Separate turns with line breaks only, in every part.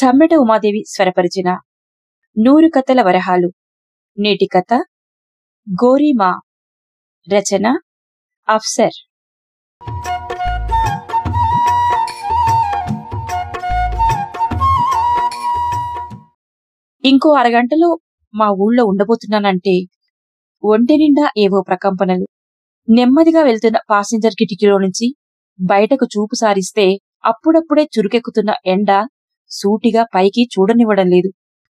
సమ్మెట ఉమాదేవి స్వరపరిచిన 100 కథల వరహాలు. నేటి కథ గోరీమా. రచన అఫ్సర్. ఇంకో అరగంటలో మా ఊళ్ళో ఉండబోతున్నానంటే ఒంటి నిండా ఏవో ప్రకంపనలు. నెమ్మదిగా వెళ్తున్న పాసింజర్ కిటికీలో నుంచి బయటకు చూపు సారిస్తే అప్పుడప్పుడే చురుకెక్కుతున్న ఎండ సూటిగా పైకి చూడనివ్వడం లేదు.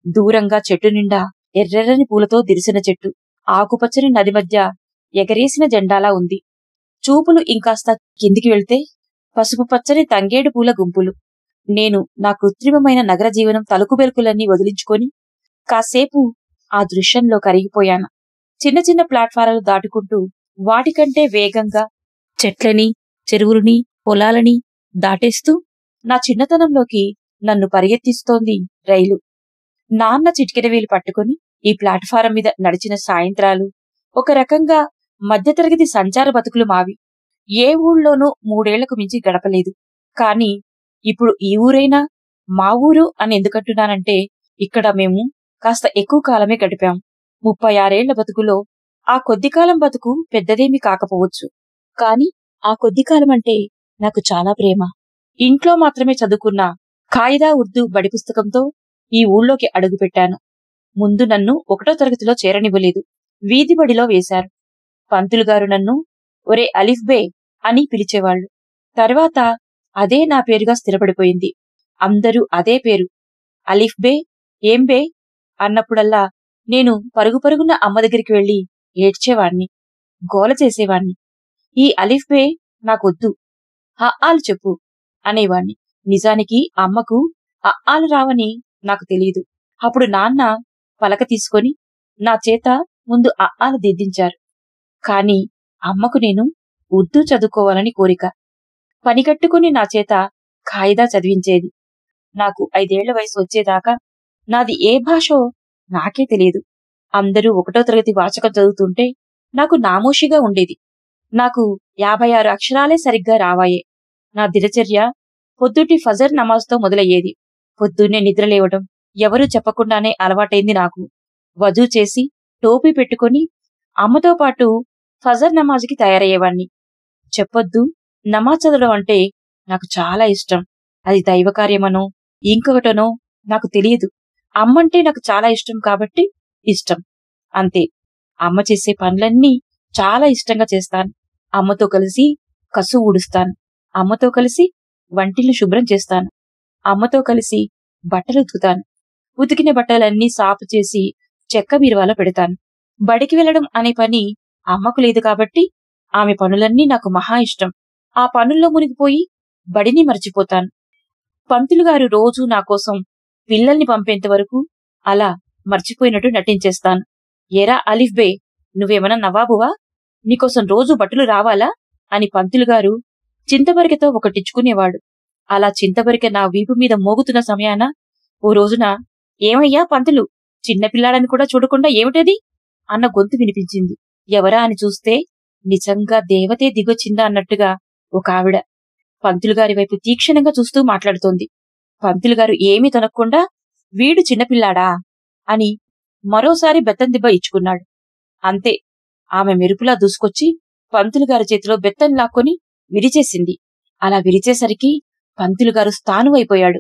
దూరంగా చెట్టు నిండా ఎర్రెర్రని పూలతో దిరిసిన చెట్టు, ఆకుపచ్చని నది మధ్య ఎగరేసిన జెండాలా ఉంది. చూపులు ఇంకాస్త కిందికి వెళ్తే పసుపు పచ్చని తంగేడు పూల గుంపులు. నేను నా కృత్రిమమైన నగర జీవనం తలుకుబెలుకులన్నీ వదిలించుకొని కాసేపు ఆ దృశ్యంలో కరిగిపోయాను. చిన్న చిన్న ప్లాట్ఫారాలు దాటుకుంటూ వాటికంటే వేగంగా చెట్లని, చెరువులని, పొలాలని దాటేస్తూ నా చిన్నతనంలోకి నన్ను పరిగెత్తిస్తోంది రైలు. నాన్న చిటికెనవేలు పట్టుకుని ఈ ప్లాట్ఫారం మీద నడిచిన సాయంత్రాలు ఒక రకంగా మధ్యతరగతి సంచార బతుకులు మావి. ఏ ఊళ్ళోనూ 3 ఏళ్లకు మించి గడపలేదు. కాని ఇప్పుడు ఈ ఊరైనా మా ఊరు అని ఎందుకంటున్నానంటే ఇక్కడ మేము కాస్త ఎక్కువ కాలమే గడిపాం. 36 ఏళ్ల బతుకులో ఆ కొద్ది కాలం బతుకు పెద్దదేమీ కాకపోవచ్చు. కాని ఆ కొద్ది కాలమంటే నాకు చాలా ప్రేమ. ఇంట్లో మాత్రమే చదువుకున్న ఖాయిదా ఉర్దూ బడి పుస్తకంతో ఈ ఊళ్ళోకి అడుగుపెట్టాను. ముందు నన్ను 1వ తరగతిలో చేరనివ్వలేదు. వీధి బడిలో వేశారు. పంతులుగారు నన్ను ఒరే అలిఫ్ బే అని పిలిచేవాళ్లు. తర్వాత అదే నా పేరుగా స్థిరపడిపోయింది. అందరూ అదే పేరు, అలిఫ్ బే. ఏం బే అన్నప్పుడల్లా నేను పరుగు పరుగున అమ్మ దగ్గరికి వెళ్లి ఏడ్చేవాణ్ణి, గోల చేసేవాణ్ణి. ఈ అలిఫ్ బే నాకొద్దు, అఆలు చెప్పు అనేవాణ్ణి. నిజానికి అమ్మకు అఆలు రావని నాకు తెలియదు. అప్పుడు నాన్న పలక తీసుకొని నా చేత ముందు అఆలు దిద్దించారు. కాని అమ్మకు నేను ఉర్దూ చదువుకోవాలని కోరిక. పనిగట్టుకుని నా చేత ఖాయిదా చదివించేది. నాకు 5 ఏళ్ల వయసు వచ్చేదాకా నాది ఏ భాషో నాకే తెలియదు. అందరూ 1వ తరగతి వాచకం చదువుతుంటే నాకు నామోషిగా ఉండేది. నాకు 56 అక్షరాలే సరిగ్గా రావాయే. నా దినచర్య పొద్దుటి ఫజర్ నమాజ్తో మొదలయ్యేది. పొద్దున్నే నిద్రలేవడం ఎవరూ చెప్పకుండానే అలవాటైంది నాకు. వజూ చేసి టోపీ పెట్టుకుని అమ్మతో పాటు ఫజర్ నమాజ్కి తయారయ్యేవాణ్ణి. చెప్పొద్దు, నమాజ్ చదవడం అంటే నాకు చాలా ఇష్టం. అది దైవకార్యమనో ఇంకొకటనో నాకు తెలియదు. అమ్మంటే నాకు చాలా ఇష్టం కాబట్టి ఇష్టం, అంతే. అమ్మ చేసే పనులన్నీ చాలా ఇష్టంగా చేస్తాను. అమ్మతో కలిసి కసు ఊడుస్తాను. అమ్మతో కలిసి వంటిల్లు శుభ్రం చేస్తాను. అమ్మతో కలిసి బట్టలు ఉతుకుతాను. ఉతికిన బట్టలన్నీ సాపు చేసి చెక్క బీరువాలో పెడతాను. బడికి వెళ్లడం అనే పని అమ్మకు లేదు కాబట్టి ఆమె పనులన్నీ నాకు మహా ఇష్టం. ఆ పనుల్లో మునిగిపోయి బడిని మర్చిపోతాను. పంతులుగారు రోజూ నా కోసం పిల్లల్ని పంపేంత వరకు అలా మర్చిపోయినట్టు నటించేస్తాను. ఏరా అలిఫ్ బే, నువ్వేమన్నా నవాబువా? నీకోసం రోజూ బట్టలు రావాలా అని పంతులుగారు చింతబరికెతో ఒకటిచ్చుకునేవాడు. అలా చింతబరికె నా వీపు మీద మోగుతున్న సమయాన ఓ రోజున, ఏమయ్యా పంతులు, చిన్నపిల్లాడని కూడా చూడకుండా ఏమిటది అన్న గొంతు వినిపించింది. ఎవరా అని చూస్తే నిజంగా దేవతే దిగొచ్చిందా అన్నట్టుగా ఒక ఆవిడ పంతులుగారి వైపు తీక్షణంగా చూస్తూ మాట్లాడుతోంది. పంతులుగారు ఏమీ తొనక్కుండా, వీడు చిన్నపిల్లాడా అని మరోసారి బెత్తం దిబ్బ ఇచ్చుకున్నాడు. అంతే, ఆమె మెరుపులా దూసుకొచ్చి పంతులుగారి చేతిలో బెత్తం లాక్కొని విరిచేసింది. అలా విరిచేసరికి పంతులుగారు స్థానువైపోయాడు.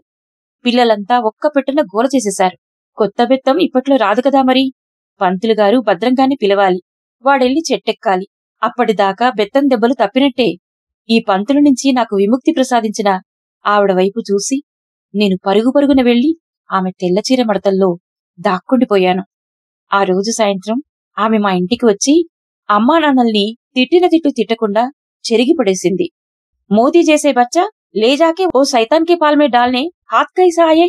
పిల్లలంతా ఒక్క పెట్టన గోల చేసేశారు. కొత్త బెత్తం ఇప్పట్లో రాదు కదా మరి. పంతులుగారు భద్రంగానే పిలవాలి, వాడెళ్ళి చెట్టెక్కాలి. అప్పటిదాకా బెత్తం దెబ్బలు తప్పినట్టే. ఈ పంతుల నుంచి నాకు విముక్తి ప్రసాదించిన ఆవిడ వైపు చూసి నేను పరుగు పరుగున వెళ్లి ఆమె తెల్లచీర మడతల్లో దాక్కుండిపోయాను. ఆ రోజు సాయంత్రం ఆమె మా ఇంటికి వచ్చి అమ్మా నాన్నల్ని తిట్టిన తిట్టు తిట్టకుండా చెరిగిపడేసింది. మోదీ చేసే బచ్చా లేజాకే ఓ సైతాన్కే పాల్మే డాల్నే హాత్ కైసా ఆయే.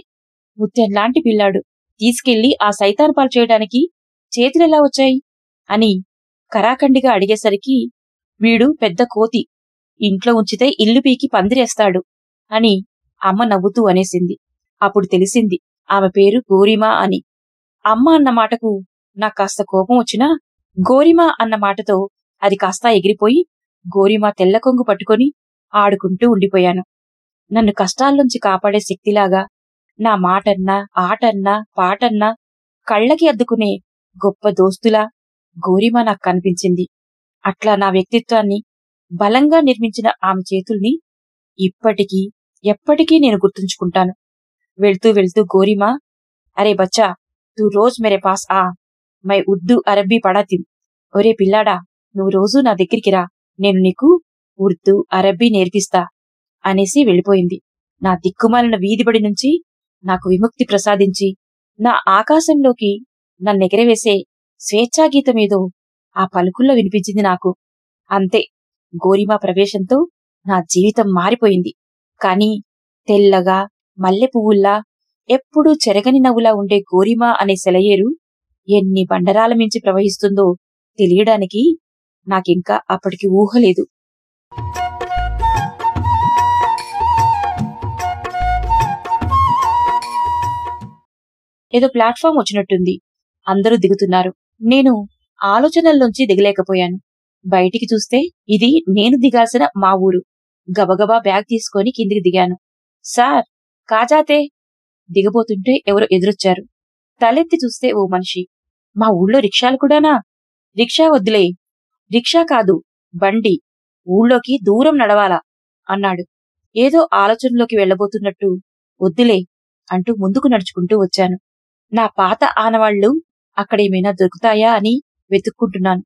ముత్యంలాంటి పిల్లాడు తీసుకెళ్లి ఆ సైతాన్ పాలు చేయడానికి చేతులెలా వచ్చాయి అని కరాఖండిగా అడిగేసరికి, వీడు పెద్ద కోతి, ఇంట్లో ఉంచితే ఇల్లు పీకి పందిరేస్తాడు అని అమ్మ నవ్వుతూ అనేసింది. అప్పుడు తెలిసింది ఆమె పేరు గోరీమా అని. అమ్మ అన్న మాటకు నాకు కాస్త కోపం వచ్చినా గోరీమా అన్న మాటతో అది కాస్త ఎగిరిపోయి గోరీమా తెల్ల కొంగు పట్టుకొని ఆడుకుంటూ ఉండిపోయాను. నన్ను కష్టాల్లోంచి కాపాడే శక్తిలాగా నా మాటన్నా, ఆటన్నా, పాటన్నా కళ్ళకి అద్దుకునే గొప్ప దోస్తులా గోరిమా నాకు కనిపించింది. అట్లా నా వ్యక్తిత్వాన్ని బలంగా నిర్మించిన ఆమె చేతుల్ని ఇప్పటికీ ఎప్పటికీ నేను గుర్తుంచుకుంటాను. వెళ్తూ వెళ్తూ గోరిమా, అరే బచ్చా, తూ రోజ్ మేరే పాస్ ఆ, మై ఉర్దూ అరబ్బీ పడాతిం. ఒరే పిల్లాడా, నువ్వు రోజూ నా దగ్గరికి రా, నేను నీకు ఉర్దూ అరబ్బీ నేర్పిస్తా అనేసి వెళ్ళిపోయింది. నా దిక్కుమాలిన వీధిబడి నుంచి నాకు విముక్తి ప్రసాదించి నా ఆకాశంలోకి నన్నెగరవేసే స్వేచ్ఛాగీతమేదో ఆ పలుకుల్లో వినిపించింది నాకు. అంతే, గోరిమా ప్రవేశంతో నా జీవితం మారిపోయింది. కాని తెల్లగా మల్లె పువ్వుల్లా ఎప్పుడూ చెరగని నవ్వులా ఉండే గోరిమా అనే సెలయేరు ఎన్ని బండరాల మించి ప్రవహిస్తుందో తెలియడానికి నాకింకా అప్పటికి ఊహలేదు. ఏదో ప్లాట్ఫామ్ వచ్చినట్టుంది. అందరూ దిగుతున్నారు. నేను ఆలోచనల్లోంచి దిగలేకపోయాను. బయటికి చూస్తే ఇది నేను దిగాల్సిన మా ఊరు. గబగబా బ్యాగ్ తీసుకొని కిందికి దిగాను. సార్, కాజాతే. దిగబోతుంటే ఎవరో ఎదురొచ్చారు. తలెత్తి చూస్తే ఓ మనిషి. మా ఊళ్ళో రిక్షాలు కూడానా? రిక్షా వద్దులే. రిక్షా కాదు, బండి. ఊళ్ళోకి దూరం నడవాలా అన్నాడు. ఏదో ఆలోచనలోకి వెళ్లబోతున్నట్టు వద్దులే అంటూ ముందుకు నడుచుకుంటూ వచ్చాను. నా పాత ఆనవాళ్లు అక్కడేమైనా దొరుకుతాయా అని వెతుక్కుంటున్నాను.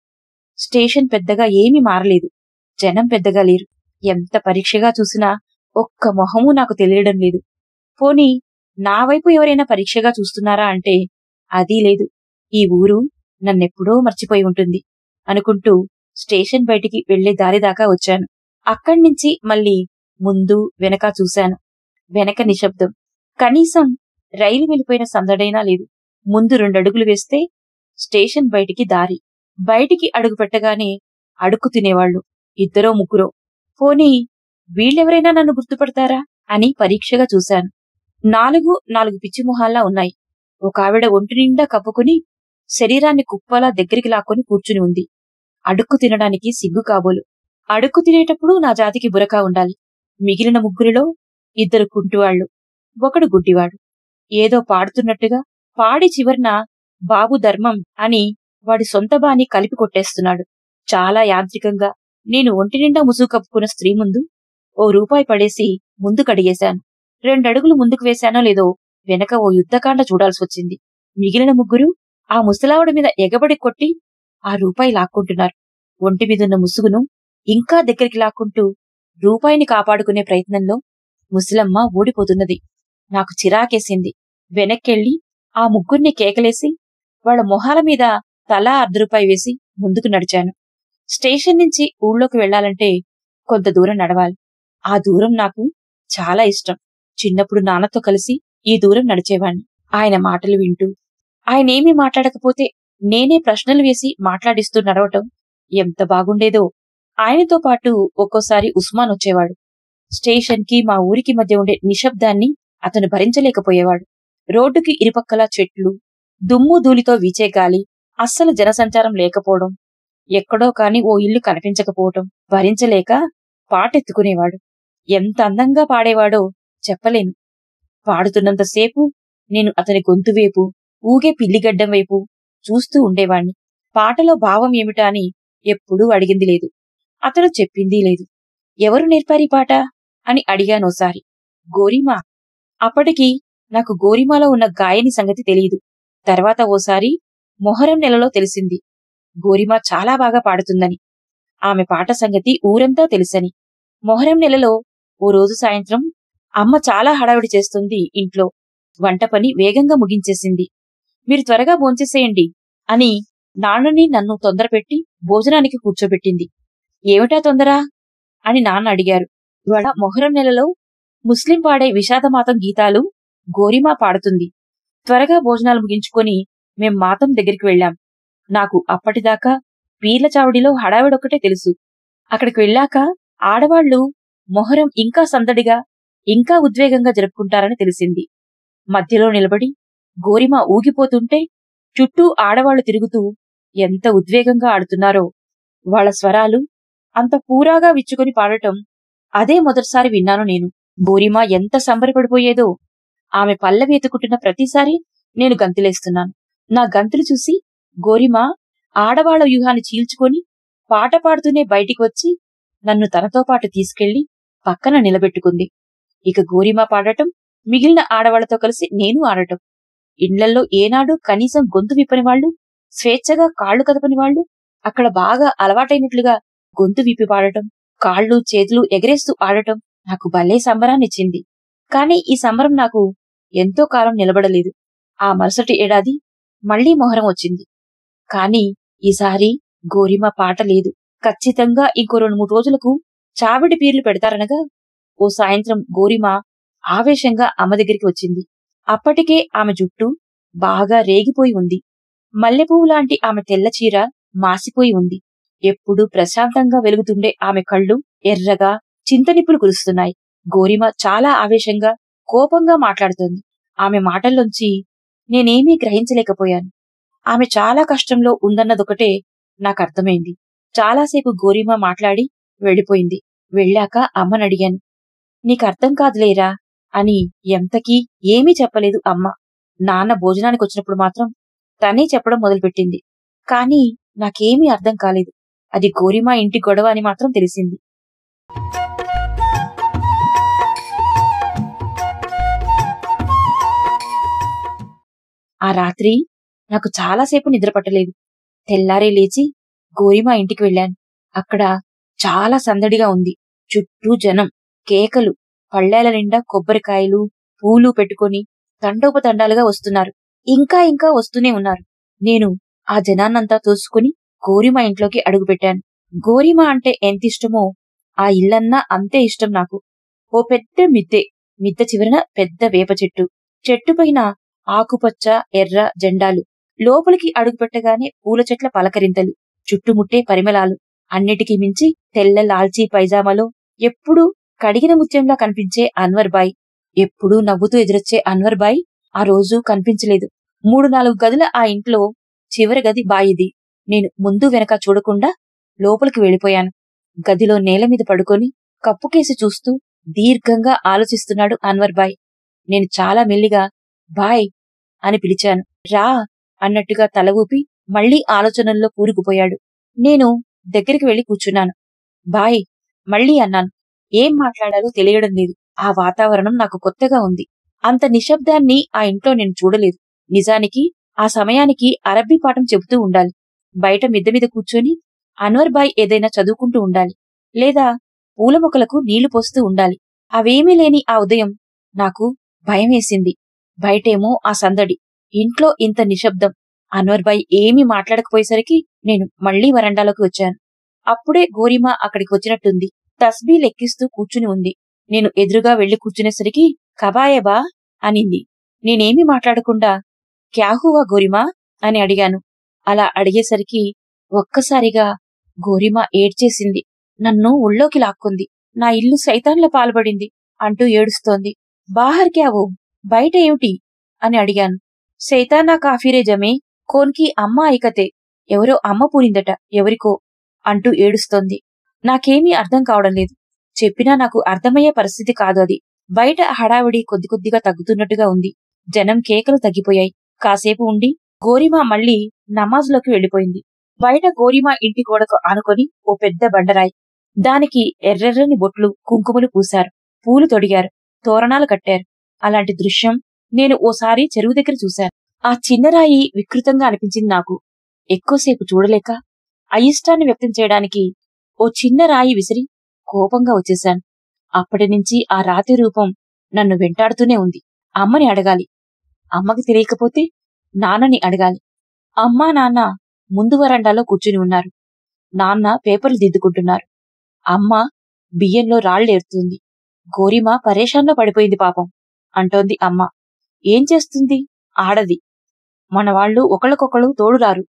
స్టేషన్ పెద్దగా ఏమీ మారలేదు. జనం పెద్దగా లేరు. ఎంత పరీక్షగా చూసినా ఒక్క మొహమూ నాకు తెలియడం లేదు. పోనీ నా వైపు ఎవరైనా పరీక్షగా చూస్తున్నారా అంటే అదీ లేదు. ఈ ఊరు నన్నెప్పుడో మర్చిపోయి ఉంటుంది అనుకుంటూ స్టేషన్ బయటికి వెళ్లే దారిదాకా వచ్చాను. అక్కడ్నించి మళ్ళీ ముందు వెనక చూశాను. వెనక నిశ్శబ్దం. కనీసం రైలు వెళ్ళిపోయిన సందడైనా లేదు. ముందు 2 అడుగులు వేస్తే స్టేషన్ బయటికి దారి. బయటికి అడుగు పెట్టగానే అడుక్కు తినేవాళ్లు 2 3. పోనీ వీళ్ళెవరైనా నన్ను గుర్తుపడతారా అని పరీక్షగా చూశాను. 4 పిచ్చి మొహాల్లా ఉన్నాయి. ఒక ఆవిడ ఒంటి నిండా కప్పుకుని శరీరాన్ని కుప్పలా దగ్గరికి లాక్కొని కూర్చుని ఉంది. అడుక్కు తినడానికి సిగ్గు కాబోలు. అడుక్కు తినేటప్పుడు నా జాతికి బురకా ఉండాలి. మిగిలిన 3లో 2 కుంటివాళ్లు, ఒకడు గుడ్డివాడు. ఏదో పాడుతున్నట్టుగా పాడి చివర్న బాబు ధర్మం అని వాడి సొంత బాని కలిపి కొట్టేస్తున్నాడు. చాలా యాంత్రికంగా నేను ఒంటినిండా ముసుగు కప్పుకున్న స్త్రీ ముందు ఓ రూపాయి పడేసి ముందుకడిగేశాను. 2 అడుగులు ముందుకు వేశానో లేదో వెనక ఓ యుద్ధకాండ చూడాల్సొచ్చింది. మిగిలిన 3 ఆ ముసలావిడ మీద ఎగబడి కొట్టి ఆ రూపాయి లాక్కుంటున్నారు. ఒంటి మీదున్న ముసుగును ఇంకా దగ్గరికి లాక్కుంటూ రూపాయిని కాపాడుకునే ప్రయత్నంలో ముసలమ్మ ఓడిపోతున్నది. నాకు చిరాకేసింది. వెనక్కెళ్లి ఆ 3 కేకలేసి వాళ్ల మొహాల మీద తలా 1/2 రూపాయి వేసి ముందుకు నడిచాను. స్టేషన్ నుంచి ఊళ్ళోకి వెళ్లాలంటే కొంత దూరం నడవాలి. ఆ దూరం నాకు చాలా ఇష్టం. చిన్నప్పుడు నాన్నతో కలిసి ఈ దూరం నడిచేవాణ్ణి. ఆయన మాటలు వింటూ, ఆయనేమీ మాట్లాడకపోతే నేనే ప్రశ్నలు వేసి మాట్లాడిస్తూ నడవటం ఎంత బాగుండేదో. ఆయనతో పాటు ఒక్కోసారి ఉస్మాన్ వచ్చేవాడు. స్టేషన్ కి మా ఊరికి మధ్య ఉండే నిశ్శబ్దాన్ని అతను భరించలేకపోయేవాడు. రోడ్డుకి ఇరుపక్కలా చెట్లు, దుమ్ము ధూళితో వీచే గాలి, అస్సలు జనసంచారం లేకపోవడం, ఎక్కడో కాని ఓ ఇల్లు కనిపించకపోవటం భరించలేక పాటెత్తుకునేవాడు. ఎంత అందంగా పాడేవాడో చెప్పలేను. పాడుతున్నంతసేపు నేను అతని గొంతువైపు, ఊగే పిల్లిగడ్డం వైపు చూస్తూ ఉండేవాణ్ణి. పాటలో భావం ఏమిటా అని ఎప్పుడూ అడిగింది లేదు. అతడు చెప్పిందీ లేదు. ఎవరు నేర్పారీ పాట అని అడిగానోసారి. గోరిమా. అప్పటికి నాకు గోరిమాలో ఉన్న గాయని సంగతి తెలియదు. తర్వాత ఓసారి మొహరం నెలలో తెలిసింది గోరిమా చాలా బాగా పాడుతుందని. ఆమె పాట సంగతి ఊరంతా తెలుసని. మొహరం నెలలో ఓ రోజు సాయంత్రం అమ్మ చాలా హడావిడి చేస్తుంది ఇంట్లో. వంట పని వేగంగా ముగించేసింది. మీరు త్వరగా భోంచేసేయండి అని నాన్నని నన్ను తొందరపెట్టి భోజనానికి కూర్చోబెట్టింది. ఏమిటా తొందరా అని నాన్న అడిగారు. ఇవాళ మొహరం నెలలో ముస్లిం పాడే విషాదమాతం గీతాలు గోరిమా పాడుతుంది. త్వరగా భోజనాలు ముగించుకొని మేం మాతం దగ్గరికి వెళ్లాం. నాకు అప్పటిదాకా పీర్ల చావడిలో హడావిడొక్కటే తెలుసు. అక్కడికి వెళ్ళాక ఆడవాళ్లు మొహరం ఇంకా సందడిగా, ఇంకా ఉద్వేగంగా జరుపుకుంటారని తెలిసింది. మధ్యలో నిలబడి గోరిమా ఊగిపోతుంటే చుట్టూ ఆడవాళ్లు తిరుగుతూ ఎంత ఉద్వేగంగా ఆడుతున్నారో. వాళ్ల స్వరాలు అంత పూరాగా విచ్చుకొని పాడటం అదే మొదటిసారి విన్నాను నేను. గోరిమా ఎంత సంబరపడిపోయేదో. ఆమె పల్లవి ఎత్తుకుంటున్న ప్రతిసారి నేను గంతులేస్తున్నాను. నా గంతులు చూసి గోరిమ ఆడవాళ్ల వ్యూహాన్ని చీల్చుకొని పాట పాడుతూనే బయటికి వచ్చి నన్ను తనతో పాటు తీసుకెళ్లి పక్కన నిలబెట్టుకుంది. ఇక గోరిమ పాడటం, మిగిలిన ఆడవాళ్లతో కలిసి నేను ఆడటం. ఇండ్లల్లో ఏనాడు కనీసం గొంతు విప్పని వాళ్లు, స్వేచ్ఛగా కాళ్లు కదపని వాళ్లు అక్కడ బాగా అలవాటైనట్లుగా గొంతు విప్పి పాడటం, కాళ్లు చేతులు ఎగరేస్తూ ఆడటం నాకు భలే సంబరాన్నిచ్చింది. కాని ఈ సంబరం నాకు ఎంతో కాలం నిలబడలేదు. ఆ మరుసటి ఏడాది మళ్లీ మొహరం వచ్చింది. కాని ఈసారి గోరిమ పాట లేదు. ఖచ్చితంగా ఇంకో 2-3 రోజులకు చావిడి పీర్లు పెడతారనగా ఓ సాయంత్రం గోరిమ ఆవేశంగా అమ్మ దగ్గరికి వచ్చింది. అప్పటికే ఆమె జుట్టు బాగా రేగిపోయి ఉంది. మల్లెపువ్వు లాంటి ఆమె తెల్ల చీర మాసిపోయి ఉంది. ఎప్పుడూ ప్రశాంతంగా వెలుగుతుండే ఆమె కళ్ళు ఎర్రగా చింతనిప్పులు కురుస్తున్నాయి. గోరిమ చాలా ఆవేశంగా, కోపంగా మాట్లాడుతోంది. ఆమె మాటల్లోంచి నేనేమీ గ్రహించలేకపోయాను. ఆమె చాలా కష్టంలో ఉందన్నదొకటే నాకర్థమైంది. చాలాసేపు గోరిమ మాట్లాడి వెళ్ళిపోయింది. వెళ్ళాక అమ్మనడిగాను. నీకర్థం కాదులేరా అని ఎంతకీ ఏమీ చెప్పలేదు అమ్మ. నాన్న భోజనానికొచ్చినప్పుడు మాత్రం తనే చెప్పడం మొదలుపెట్టింది. కాని నాకేమీ అర్థం కాలేదు. అది గోరిమ ఇంటి గొడవ అని మాత్రం తెలిసింది. ఆ రాత్రి నాకు చాలాసేపు నిద్రపట్టలేదు. తెల్లారే లేచి గోరిమ ఇంటికి వెళ్ళాను. అక్కడ చాలా సందడిగా ఉంది. చుట్టూ జనం, కేకలు, పళ్ళేల నిండా కొబ్బరికాయలు, పూలు పెట్టుకొని తండోపతండాలుగా వస్తున్నారు. ఇంకా ఇంకా వస్తూనే ఉన్నారు. నేను ఆ జనాన్నంతా తోసుకుని గోరిమ ఇంట్లోకి అడుగుపెట్టాను. గోరిమ అంటే ఎంతిష్టమో ఆ ఇల్లన్నా అంతే ఇష్టం నాకు. ఓ పెద్ద మిద్దె చివరన పెద్ద వేప చెట్టు. చెట్టుపైన ఆకుపచ్చ, ఎర్ర జెండాలు. లోపలికి అడుగుపెట్టగానే పూల చెట్ల పలకరింతలు, చుట్టుముట్టే పరిమళాలు. అన్నిటికీ మించి తెల్ల లాల్చీ పైజామాలో ఎప్పుడూ కడిగిన ముత్యంలా కనిపించే అన్వర్ బాయ్. ఎప్పుడూ నవ్వుతూ ఎదురొచ్చే అన్వర్ బాయ్ ఆ రోజు కనిపించలేదు. 3-4 గదుల ఆ ఇంట్లో చివరి గది బాయిది. నేను ముందు వెనక చూడకుండా లోపలికి వెళ్ళిపోయాను. గదిలో నేల మీద పడుకొని కప్పుకేసి చూస్తూ దీర్ఘంగా ఆలోచిస్తున్నాడు అన్వర్ బాయ్. నేను చాలా మెల్లిగా బాయ్ అని పిలిచాను. రా అన్నట్టుగా తల ఊపి మళ్లీ ఆలోచనల్లో కూరుకుపోయాడు. నేను దగ్గరికి వెళ్లి కూర్చున్నాను. బాయ్ మళ్లీ అన్నాను. ఏం మాట్లాడాలో తెలియడం లేదు. ఆ వాతావరణం నాకు కొత్తగా ఉంది. అంత నిశ్శబ్దాన్ని ఆ ఇంట్లో నేను చూడలేదు. నిజానికి ఆ సమయానికి అరబ్బీ పాఠం చెబుతూ ఉండాలి. బయట మిద్దె మీద కూర్చొని అన్వర్ బాయ్ ఏదైనా చదువుకుంటూ ఉండాలి. లేదా పూల మొక్కలకు నీళ్లు పోస్తూ ఉండాలి. అవేమీ లేని ఆ ఉదయం నాకు భయమేసింది. బయటేమో ఆ సందడి, ఇంట్లో ఇంత నిశ్శబ్దం. అన్వర్ బాయ్ ఏమీ మాట్లాడకపోయేసరికి నేను మళ్లీ వరండాలోకి వచ్చాను. అప్పుడే గోరిమ అక్కడికి వచ్చినట్టుంది. తస్బీ లెక్కిస్తూ కూర్చుని ఉంది. నేను ఎదురుగా వెళ్లి కూర్చునేసరికి కబాయేబా అనింది. నేనేమీ మాట్లాడకుండా క్యాహువా గోరిమా అని అడిగాను. అలా అడిగేసరికి ఒక్కసారిగా గోరిమ ఏడ్చేసింది. నన్ను ఒళ్ళోకి లాక్కుంది. నా ఇల్లు సైతాన్ల పాల్పడింది అంటూ ఏడుస్తోంది. బాహర్ క్యావో బయట ఏమిటి అని అడిగాను. సైతానా కాఫీరే జమే కోన్కి అమ్మ ఐకతే, ఎవరో అమ్మ పూనిందట ఎవరికో అంటూ ఏడుస్తోంది. నాకేమీ అర్థం కావడం లేదు. చెప్పినా నాకు అర్థమయ్యే పరిస్థితి కాదు అది. బయట హడావిడి కొద్ది కొద్దిగా తగ్గుతున్నట్టుగా ఉంది. జనం కేకలు తగ్గిపోయాయి. కాసేపు ఉండి గోరిమ మళ్లీ నమాజ్లోకి వెళ్లిపోయింది. బయట గోరిమ ఇంటి గోడకు ఆనుకొని ఓ పెద్ద బండరాయి. దానికి ఎర్రెర్రని బొట్లు, కుంకుమలు పూశారు. పూలు తొడిగారు, తోరణాలు కట్టారు. అలాంటి దృశ్యం నేను ఓసారి చెరువు దగ్గర చూశాను. ఆ చిన్నరాయి వికృతంగా అనిపించింది నాకు. ఎక్కువసేపు చూడలేక అయిష్టాన్ని వ్యక్తం చేయడానికి ఓ చిన్న రాయి విసిరి కోపంగా వచ్చేశాను. అప్పటినుంచి ఆ రాతి రూపం నన్ను వెంటాడుతూనే ఉంది. అమ్మని అడగాలి. అమ్మకి తెలియకపోతే నాన్నని అడగాలి. అమ్మా నాన్న ముందు వరండాలో కూర్చుని ఉన్నారు. నాన్న పేపర్లు దిద్దుకుంటున్నారు. అమ్మ బియ్యంలో రాళ్లేరుతుంది. గోరిమ పరేషాన్లో పడిపోయింది పాపం అంటోంది అమ్మ. ఏం చేస్తుంది? ఆడది. మనవాళ్లు ఒకళ్ళకొకళ్ళు తోడురారు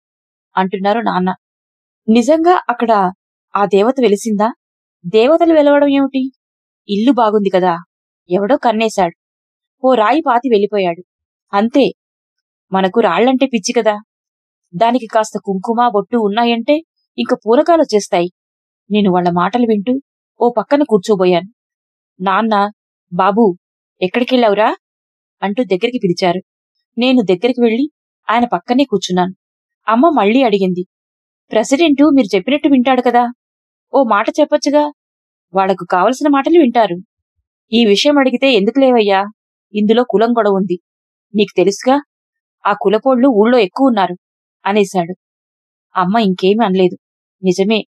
అంటున్నారు నాన్న. నిజంగా అక్కడ ఆ దేవత వెలిసిందా? దేవతలు వెలవడం ఏమిటి? ఇల్లు బాగుంది కదా, ఎవడో కన్నేశాడు. ఓ రాయి పాతి వెళ్ళిపోయాడు. అంతే. మనకు రాళ్లంటే పిచ్చి కదా. దానికి కాస్త కుంకుమ బొట్టు ఉన్నాయంటే ఇంక పూనకాలొచ్చేస్తాయి. నేను వాళ్ల మాటలు వింటూ ఓ పక్కన కూర్చోబోయాను. నాన్న, బాబూ ఎక్కడికెళ్ళావురా అంటూ దగ్గరికి పిలిచారు. నేను దగ్గరికి వెళ్లి ఆయన పక్కనే కూర్చున్నాను. అమ్మ మళ్ళీ అడిగింది, ప్రెసిడెంటు మీరు చెప్పినట్టు వింటాడు కదా, ఓ మాట చెప్పొచ్చుగా. వాళ్లకు కావలసిన మాటలు వింటారు. ఈ విషయం అడిగితే ఎందుకు లేవయ్యా, ఇందులో కులం గొడవ ఉంది, నీకు తెలుసుగా, ఆ కులపోళ్లు ఊళ్ళో ఎక్కువ ఉన్నారు అనేశాడు. అమ్మ ఇంకేమీ అనలేదు. నిజమే,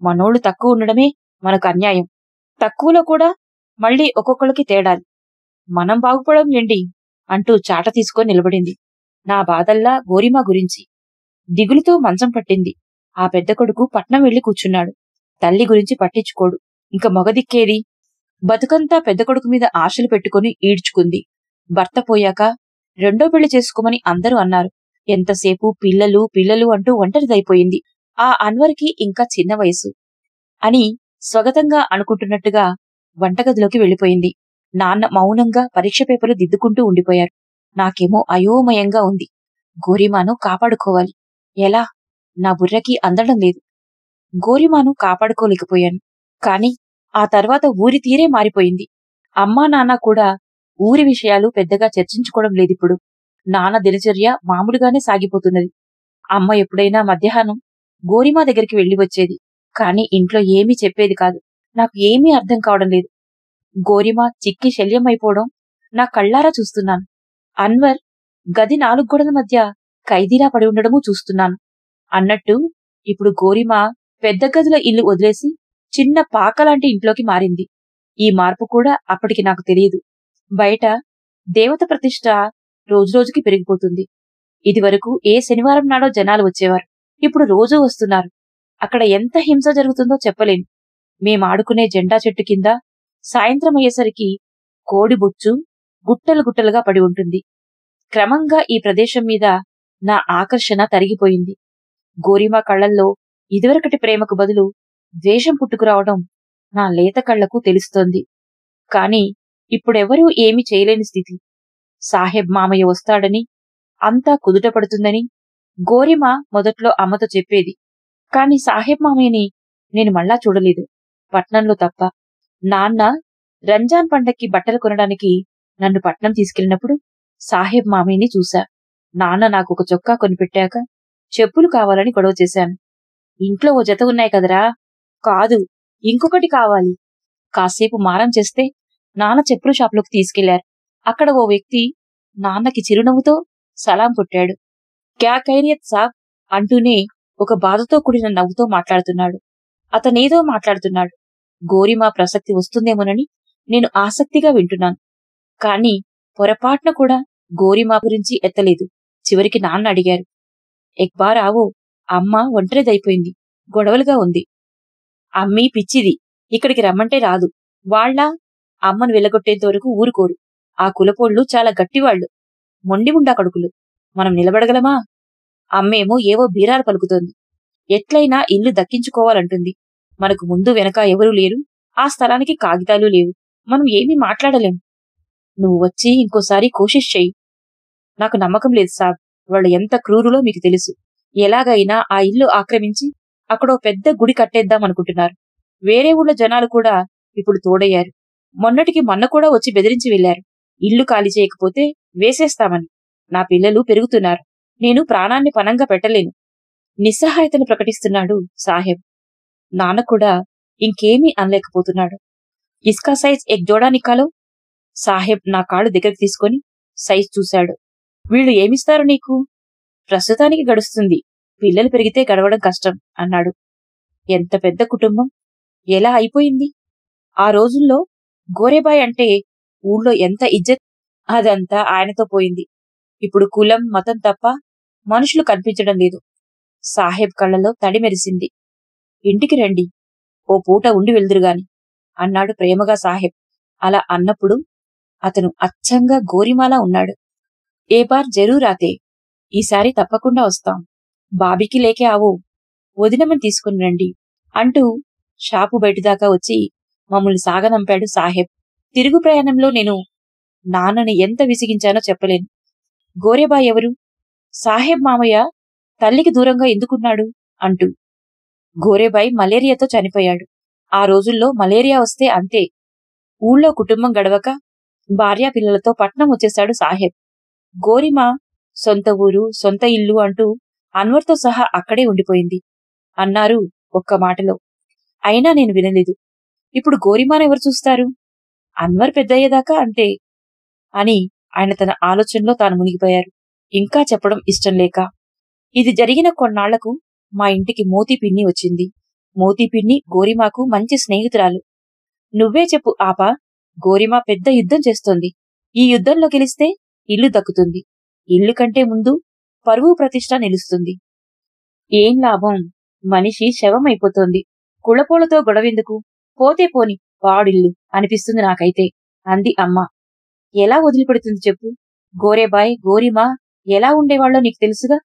మనోళ్లు తక్కువ ఉండడమే మనకు అన్యాయం. తక్కువలో కూడా మళ్ళీ ఒక్కొక్కళ్ళకి తేడాలి. మనం బాగుపడం ఏంటి అంటూ చాట తీసుకొని నిలబడింది. నా బాధల్లా గోరిమా గురించి. దిగులుతో మంచం పట్టింది. ఆ పెద్ద కొడుకు పట్నం వెళ్లి కూర్చున్నాడు. తల్లి గురించి పట్టించుకోడు. ఇంక మగదిక్కేది? బతుకంతా పెద్ద కొడుకు మీద ఆశలు పెట్టుకుని ఈడ్చుకుంది. భర్త పోయాక రెండో పెళ్లి చేసుకోమని అందరూ అన్నారు. ఎంతసేపు పిల్లలు పిల్లలు అంటూ ఒంటరిదైపోయింది. ఆ అన్వర్కి ఇంకా చిన్న వయసు అని స్వగతంగా అనుకుంటున్నట్టుగా వంటగదిలోకి వెళ్లిపోయింది. నాన్న మౌనంగా పరీక్ష పేపర్లు దిద్దుకుంటూ ఉండిపోయారు. నాకేమో అయోమయంగా ఉంది. గోరిమాను కాపాడుకోవాలి. ఎలా? నా బుర్రకి అందడం లేదు. గోరిమాను కాపాడుకోలేకపోయాను. కాని ఆ తర్వాత ఊరి తీరే మారిపోయింది. అమ్మా నాన్న కూడా ఊరి విషయాలు పెద్దగా చర్చించుకోవడం లేదిప్పుడు. నాన్న దినచర్య మామూలుగానే సాగిపోతున్నది. అమ్మ ఎప్పుడైనా మధ్యాహ్నం గోరిమా దగ్గరికి వెళ్లి వచ్చేది. కాని ఇంట్లో ఏమీ చెప్పేది కాదు. నాకు ఏమీ అర్థం కావడం లేదు. గోరిమా చిక్కి శల్యమైపోవడం నా కళ్లారా చూస్తున్నాను. అన్వర్ గది 4 గోడల మధ్య ఖైదీలా పడి ఉండడమూ చూస్తున్నాను. అన్నట్టు ఇప్పుడు గోరిమా పెద్ద గదిలో ఇల్లు వదిలేసి చిన్న పాకలాంటి ఇంట్లోకి మారింది. ఈ మార్పు కూడా అప్పటికి నాకు తెలియదు. బయట దేవత ప్రతిష్ఠ రోజురోజుకి పెరిగిపోతుంది. ఇదివరకు ఏ శనివారం నాడో జనాలు వచ్చేవారు. ఇప్పుడు రోజూ వస్తున్నారు. అక్కడ ఎంత హింస జరుగుతుందో చెప్పలేను. మేమాడుకునే జెండా చెట్టు కింద సాయంత్రం అయ్యేసరికి కోడి బొచ్చు గుట్టలు గుట్టలుగా పడి ఉంటుంది. క్రమంగా ఈ ప్రదేశం మీద నా ఆకర్షణ తరిగిపోయింది. గోరిమా కళ్లల్లో ఇదివరకటి ప్రేమకు బదులు ద్వేషం పుట్టుకురావడం నా లేత కళ్లకు తెలుస్తోంది. కాని ఇప్పుడెవరూ ఏమీ చేయలేని స్థితి. సాహెబ్ మామయ్య వస్తాడని, అంతా కుదుట పడుతుందని గోరిమా మొదట్లో అమ్మతో చెప్పేది. కాని సాహెబ్ మామయ్యని నేను మళ్ళా చూడలేదు, పట్నంలో తప్ప. నాన్న రంజాన్ పండక్కి బట్టలు కొనడానికి నన్ను పట్నం తీసుకెళ్లినప్పుడు సాహెబ్ మామయ్యని చూశా. నాన్న నాకు ఒక చొక్కా కొనిపెట్టాక చెప్పులు కావాలని గొడవ చేశాను. ఇంట్లో ఓ జత ఉన్నాయి కదరా, కాదు ఇంకొకటి కావాలి. కాసేపు మారం చేస్తే నాన్న చెప్పుల షాపులోకి తీసుకెళ్లారు. అక్కడ ఓ వ్యక్తి నాన్నకి చిరునవ్వుతో సలాం కొట్టాడు. క్యా ఖైరియత్ సాబ్ అంటూనే ఒక బాధతో కూడిన నవ్వుతో మాట్లాడుతున్నాడు. అతనేదో మాట్లాడుతున్నాడు. గోరిమా ప్రసక్తి వస్తుందేమోనని నేను ఆసక్తిగా వింటున్నాను. కాని పొరపాటున కూడా గోరిమా గురించి ఎత్తలేదు. చివరికి నాన్న అడిగారు, ఎక్బార్ ఆవో, అమ్మ ఒంటరిదైపోయింది, గొడవలుగా ఉంది. అమ్మీ పిచ్చిది, ఇక్కడికి రమ్మంటే రాదు. వాళ్ళ అమ్మను వెళ్లగొట్టేంత వరకు ఊరుకోరు. ఆ కులపోళ్లు చాలా గట్టివాళ్లు, మొండిముండా కడుకులు. మనం నిలబడగలమా? అమ్మేమో ఏవో బీరాలు పలుకుతోంది. ఎట్లయినా ఇల్లు దక్కించుకోవాలంటుంది. మనకు ముందు వెనక ఎవరూ లేరు. ఆ స్థలానికి కాగితాలు లేవు. మనం ఏమీ మాట్లాడలేం. నువ్వు వచ్చి ఇంకోసారి కోషిష్ చెయ్యి. నాకు నమ్మకం లేదు సాబ్, వాళ్ళు ఎంత క్రూరులో మీకు తెలుసు. ఎలాగైనా ఆ ఇల్లు ఆక్రమించి అక్కడో పెద్ద గుడి కట్టేద్దామనుకుంటున్నారు. వేరే ఊళ్ళ జనాలు కూడా ఇప్పుడు తోడయ్యారు. మొన్నటికి మొన్న కూడా వచ్చి బెదిరించి వెళ్లారు, ఇల్లు ఖాళీ చేయకపోతే వేసేస్తామని. నా పిల్లలు పెరుగుతున్నారు. నేను ప్రాణాన్ని పణంగా పెట్టలేను. నిస్సహాయతను ప్రకటిస్తున్నాడు సాహెబ్. నాన్న కూడా ఇంకేమీ అనలేకపోతున్నాడు. ఇస్కా సైజ్ ఎక్ జోడా నిక్కాలో? సాహెబ్ నా కాళ్ళు దగ్గరికి తీసుకొని సైజ్ చూశాడు. వీళ్ళు ఏమిస్తారు నీకు? ప్రస్తుతానికి గడుస్తుంది, పిల్లలు పెరిగితే గడవడం కష్టం అన్నాడు. ఎంత పెద్ద కుటుంబం, ఎలా అయిపోయింది? ఆ రోజుల్లో గోరేబాయ్ అంటే ఊళ్ళో ఎంత ఇజ్జత్, అదంతా ఆయనతో పోయింది. ఇప్పుడు కులం మతం తప్ప మనుషులు కనిపించడం లేదు. సాహెబ్ కళ్లలో తడి మెరిసింది. ఇంటికి రండి, ఓ పూట ఉండి వెళ్దురుగాని అన్నాడు ప్రేమగా సాహెబ్. అలా అన్నప్పుడు అతను అచ్చంగా గోరిమాలా ఉన్నాడు. ఏ బార్ జరూర్ ఆతే, ఈసారి తప్పకుండా వస్తాం. బాబీకి లేకే ఆవో, వదినమని తీసుకుని రండి అంటూ షాపు బయటిదాకా వచ్చి మమ్మల్ని సాగనంపాడు సాహెబ్. తిరుగు ప్రయాణంలో నేను నాన్నని ఎంత విసిగించానో చెప్పలేను. గోరేబాయ్ ఎవరు? సాహెబ్ మామయ్య తల్లికి దూరంగా ఎందుకున్నాడు అంటూ. గోరేబాయ్ మలేరియాతో చనిపోయాడు. ఆ రోజుల్లో మలేరియా వస్తే అంతే, ఊళ్ళో కుటుంబం గడవక భార్యా పిల్లలతో పట్నం వచ్చేశాడు సాహెబ్. గోరిమ సొంత ఊరు, సొంత ఇల్లు అంటూ అన్వర్తో సహా అక్కడే ఉండిపోయింది అన్నారు ఒక్క మాటలో. అయినా నేను వినలేదు. ఇప్పుడు గోరిమాను ఎవరు చూస్తారు? అన్వర్ పెద్దయ్యేదాకా అంటే అని ఆయన తన ఆలోచనలో తాను మునిగిపోయారు. ఇంకా చెప్పడం ఇష్టం లేక. ఇది జరిగిన కొన్నాళ్లకు మా ఇంటికి మోతీ పిన్ని వచ్చింది. మోతీ పిన్ని గోరిమాకు మంచి స్నేహితురాలు. నువ్వే చెప్పు ఆపా, గోరిమా పెద్ద యుద్ధం చేస్తోంది. ఈ యుద్ధంలో గెలిస్తే ఇల్లు దక్కుతుంది. ఇల్లు కంటే ముందు పరువు ప్రతిష్ట నిలుస్తుంది. ఏం లాభం? మనిషి శవమైపోతోంది. కుళ్ళపోలతో గొడవెందుకు? పోతే పోని వాడిల్లు అనిపిస్తుంది నాకైతే అంది అమ్మ. ఎలా వదిలిపెడుతుంది చెప్పు? గోరేబాయ్, గోరిమా ఎలా ఉండేవాళ్ళో నీకు తెలుసుగా.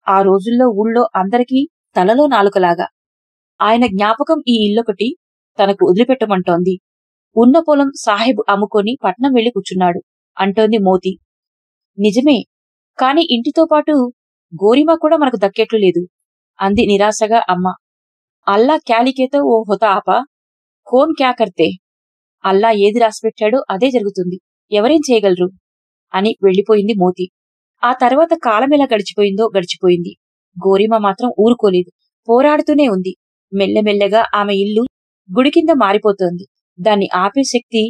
ఆ రోజుల్లో ఊళ్ళో అందరికీ తలలో నాలుకలాగా. ఆయన జ్ఞాపకం ఈ ఇల్లొకటి తనకు వదిలిపెట్టమంటోంది. ఉన్న పొలం సాహెబ్ అమ్ముకొని పట్నం వెళ్లి కూర్చున్నాడు అంటోంది మోతి. నిజమే, కాని ఇంటితో పాటు గోరిమా కూడా మనకు దక్కేట్లు లేదు అంది నిరాశగా అమ్మ. అల్లా క్యాలికేతో ఓ హోతా ఆపా, కోన్ క్యా కర్తే? అల్లా ఏది రాసిపెట్టాడో అదే జరుగుతుంది. ఎవరేం చేయగలరు అని వెళ్లిపోయింది మోతి. ఆ తర్వాత కాలమెలా గడిచిపోయిందో గడిచిపోయింది. గోరిమా మాత్రం ఊరుకోలేదు. పోరాడుతూనే ఉంది. మెల్లమెల్లగా ఆమె ఇల్లు గుడి కింద మారిపోతోంది. దాన్ని ఆపే శక్తి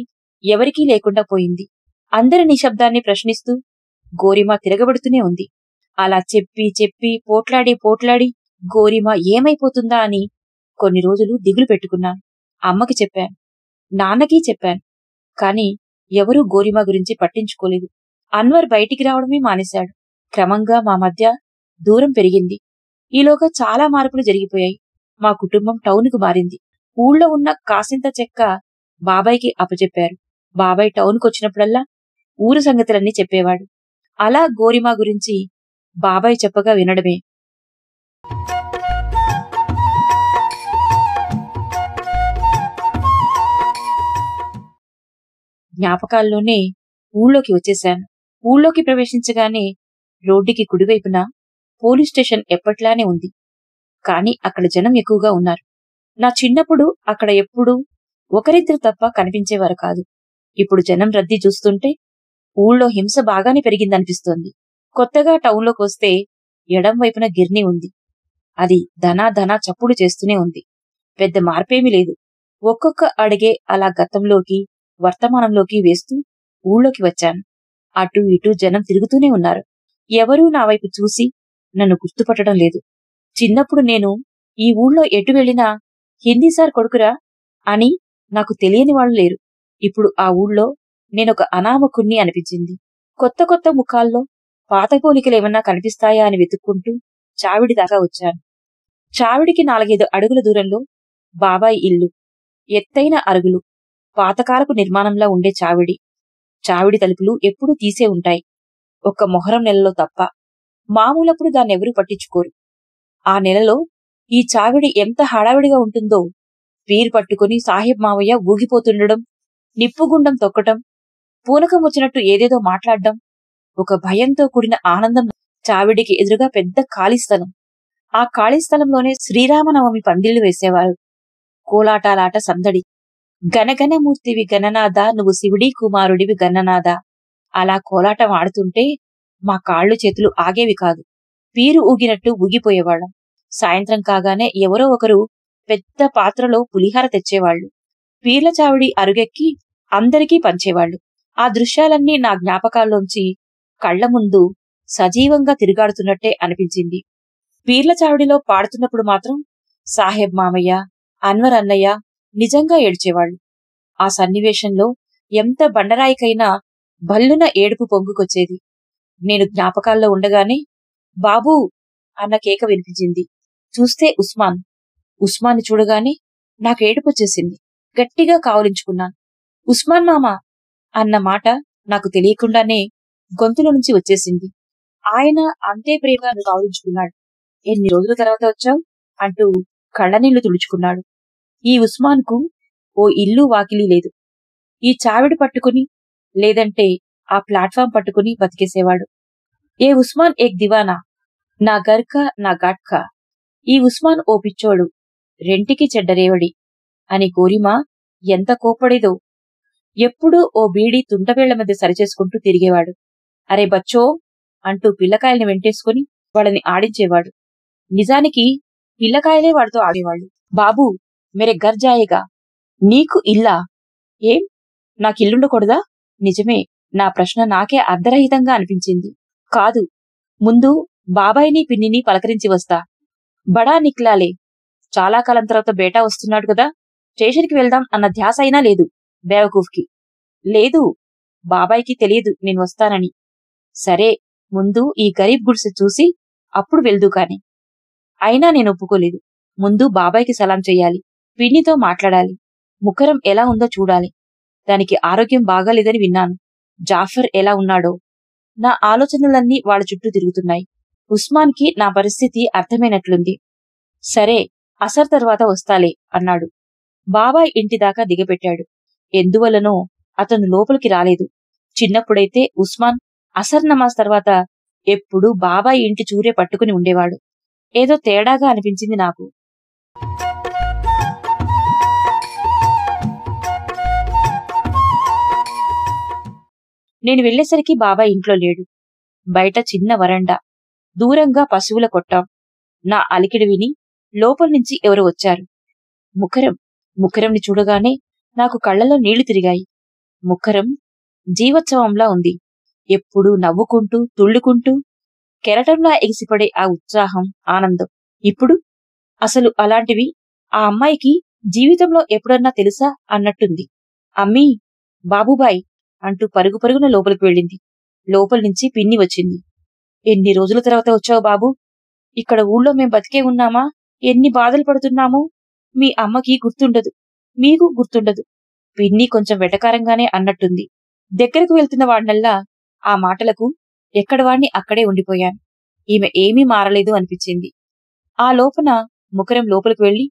ఎవరికీ లేకుండా పోయింది. అందరి నిశ్శబ్దాన్ని ప్రశ్నిస్తూ గోరిమా తిరగబడుతూనే ఉంది. అలా చెప్పి చెప్పి పోట్లాడి గోరిమా ఏమైపోతుందా అని కొన్ని రోజులు దిగులు పెట్టుకున్నాను. అమ్మకి చెప్పాను, నాన్నకి చెప్పాను. కాని ఎవరూ గోరిమా గురించి పట్టించుకోలేదు. అన్వర్ బయటికి రావడమే మానేశాడు. క్రమంగా మా మధ్య దూరం పెరిగింది. ఈలోగా చాలా మార్పులు జరిగిపోయాయి. మా కుటుంబం టౌన్కు మారింది. ఊళ్ళో ఉన్న కాసింత చెక్క బాబాయ్కి అప్పచెప్పారు. బాబాయ్ టౌన్కొచ్చినప్పుడల్లా ఊరు సంగతులన్నీ చెప్పేవాడు. అలా గోరిమా గురించి బాబాయ్ చెప్పగా వినడమే. జ్ఞాపకాల్లోనే ఊళ్ళోకి వచ్చేశాను. ఊళ్ళోకి ప్రవేశించగానే రోడ్డుకి కుడివైపున పోలీస్ స్టేషన్ ఎప్పట్లానే ఉంది. కాని అక్కడ జనం ఎక్కువగా ఉన్నారు. నా చిన్నప్పుడు అక్కడ ఎప్పుడూ ఒకరిద్దరు తప్ప కనిపించేవారు కాదు. ఇప్పుడు జనం రద్దీ చూస్తుంటే ఊళ్ళో హింస బాగానే పెరిగిందనిపిస్తోంది. కొత్తగా టౌన్లోకి వస్తే ఎడం వైపున గిర్నీ ఉంది. అది ధనా చప్పుడు చేస్తూనే ఉంది. పెద్ద మార్పేమీ లేదు. ఒక్కొక్క అడిగే అలా గతంలోకి వర్తమానంలోకి వేస్తూ ఊళ్ళోకి వచ్చాను. అటూ ఇటూ జనం తిరుగుతూనే ఉన్నారు. ఎవరూ నా వైపు చూసి నన్ను గుర్తుపట్టడం లేదు. చిన్నప్పుడు నేను ఈ ఊళ్ళో ఎటు వెళ్ళినా హిందీ సార్ కొడుకురా అని నాకు తెలియని వాళ్ళు లేరు. ఇప్పుడు ఆ ఊళ్ళో నేనొక అనామకుణ్ణి అనిపించింది. కొత్త కొత్త ముఖాల్లో పాత పోలికలేమన్నా కనిపిస్తాయా అని వెతుక్కుంటూ చావిడి దాకా వచ్చాను. చావిడికి 4-5 అడుగుల దూరంలో బాబాయ్ ఇల్లు. ఎత్తైన అరుగులు, పాతకాలపు నిర్మాణంలా ఉండే చావిడి. చావిడి తలుపులు ఎప్పుడూ తీసే ఉంటాయి, ఒక్క మొహరం నెలలో తప్ప. మామూలప్పుడు దాన్నెవరూ పట్టించుకోరు. ఆ నెలలో ఈ చావిడి ఎంత హడావిడిగా ఉంటుందో. పీరు పట్టుకుని సాహెబ్ మావయ్య ఊగిపోతుండడం, నిప్పుగుండం తొక్కటం, పూనకం వచ్చినట్టు ఏదేదో మాట్లాడ్డం, ఒక భయంతో కూడిన ఆనందం. చావిడికి ఎదురుగా పెద్ద ఖాళీ స్థలం. ఆ ఖాళీ స్థలంలోనే శ్రీరామనవమి పందిళ్లు వేసేవారు. కోలాటాలాట సందడి. గణగణమూర్తివి గణనాథ, నువ్వు శివుడి కుమారుడివి గణనాథ. అలా కోలాటం ఆడుతుంటే మా కాళ్ళు చేతులు ఆగేవి కాదు. పీరు ఊగినట్టు ఊగిపోయేవాళ్ళం. సాయంత్రం కాగానే ఎవరో ఒకరు పెద్ద పాత్రలో పులిహార తెచ్చేవాళ్లు. పీర్ల చావిడి అరుగెక్కి అందరికీ పంచేవాళ్లు. ఆ దృశ్యాలన్నీ నా జ్ఞాపకాల్లోంచి కళ్ల ముందు సజీవంగా తిరుగాడుతున్నట్టే అనిపించింది. పీర్ల చావిడిలో పాడుతున్నప్పుడు మాత్రం సాహెబ్ మామయ్య, అన్వర్ అన్నయ్య నిజంగా ఏడ్చేవాళ్లు. ఆ సన్నివేశంలో ఎంత బండరాయికైనా భల్లున ఏడుపు పొంగుకొచ్చేది. నేను జ్ఞాపకాల్లో ఉండగానే బాబూ అన్న కేక వినిపించింది. చూస్తే ఉస్మాన్. ఉస్మాన్ని చూడగానే నాకేడుపొచ్చేసింది. గట్టిగా కావలించుకున్నాను. ఉస్మాన్ మామా అన్న మాట నాకు తెలియకుండానే గొంతులో నుంచి వచ్చేసింది. ఆయన అంతే ప్రేమగా కావలించుకున్నాడు. ఎన్ని రోజుల తర్వాత వచ్చావు అంటూ కళ్ళనీళ్లు తుడుచుకున్నాడు. ఈ ఉస్మాన్ కు ఓ ఇల్లు వాకిలి లేదు. ఈ చావిడి పట్టుకుని లేదంటే ఆ ప్లాట్ఫామ్ పట్టుకుని బతికేసేవాడు. ఏ ఉస్మాన్ ఏక్ దివానా, నా గర్ఖా నా గాట్ఖా. ఈ ఉస్మాన్ ఓ పిచ్చోడు, రెంటికి చెడ్డరేవడి అని గోరిమా ఎంత కోప్పడేదో. ఎప్పుడూ ఓ బీడీ తుంటవేళ్ల మధ్య సరిచేసుకుంటూ తిరిగేవాడు. అరే బచ్చో అంటూ పిల్లకాయల్ని వెంటేసుకుని వాళ్ళని ఆడించేవాడు. నిజానికి పిల్లకాయలే వాడితో ఆడేవాళ్ళు. బాబూ మెరే ఘర్ జాయేగా, నీకు ఇల్లా? ఏం, నాకిల్లుండకూడదా? నిజమే, నా ప్రశ్న నాకే అర్ధరహితంగా అనిపించింది. కాదు, ముందు బాబాయిని పిన్నిని పలకరించి వస్తా. బడా నిక్లాలే, చాలా కాలం తర్వాత బేటా వస్తున్నాడు కదా, స్టేషన్కి వెళ్దాం అన్న ధ్యాస అయినా లేదు బేవకూఫ్కి. లేదు, బాబాయికి తెలియదు నేను వస్తానని. సరే, ముందు ఈ గరీబ్ గుడిసె చూసి అప్పుడు వెళ్దూ కాని. అయినా నేను ఒప్పుకోలేదు. ముందు బాబాయికి సలాం చెయ్యాలి, పిన్నితో మాట్లాడాలి, ముఖరం ఎలా ఉందో చూడాలి. దానికి ఆరోగ్యం బాగాలేదని విన్నాను. జాఫర్ ఎలా ఉన్నాడో? నా ఆలోచనలన్నీ వాళ్ళ చుట్టూ తిరుగుతున్నాయి. ఉస్మాన్కి నా పరిస్థితి అర్థమైనట్లుంది. సరే, అసర్ తర్వాత వస్తాలే అన్నాడు. బాబాయ్ ఇంటిదాకా దిగపెట్టాడు. ఎందువల్లనో అతను లోపలికి రాలేదు. చిన్నప్పుడైతే ఉస్మాన్ అసర్ నమాజ్ తర్వాత ఎప్పుడూ బాబాయ్ ఇంటి చూరే పట్టుకుని ఉండేవాడు. ఏదో తేడాగా అనిపించింది నాకు. నేను వెళ్లేసరికి బాబాయ్ ఇంట్లో లేడు. బయట చిన్న వరండా, దూరంగా పశువుల కొట్టాం. నా అలికిడి విని లోపల్నుంచి ఎవరో వచ్చారు. ముఖరంని చూడగానే నాకు కళ్లలో నీళ్లు తిరిగాయి. ముఖరం జీవోత్సవంలా ఉంది. ఎప్పుడూ నవ్వుకుంటూ తుళ్ళుకుంటూ కెరటంలా ఎగిసిపడే ఆ ఉత్సాహం, ఆనందం. ఇప్పుడు అసలు అలాంటివి ఆ అమ్మాయికి జీవితంలో ఎప్పుడన్నా తెలుసా అన్నట్టుంది. అమ్మీ, బాబుబాయ్ అంటూ పరుగు పరుగున లోపలికి వెళ్ళింది. లోపల్నుంచి పిన్ని వచ్చింది. ఎన్ని రోజుల తర్వాత వచ్చావు బాబు? ఇక్కడ ఊళ్ళో మేం బతికే ఉన్నామా? ఎన్ని బాధలు పడుతున్నామో మీ అమ్మకి గుర్తుండదు, మీకు గుర్తుండదు. పిన్ని కొంచెం వెటకారంగానే అన్నట్టుంది. దగ్గరకు వెళ్తున్న వాడినల్లా ఆ మాటలకు ఎక్కడవాణ్ణి అక్కడే ఉండిపోయాను. ఈమె ఏమీ మారలేదు అనిపించింది. ఆ లోపన ముఖరం లోపలికి వెళ్లి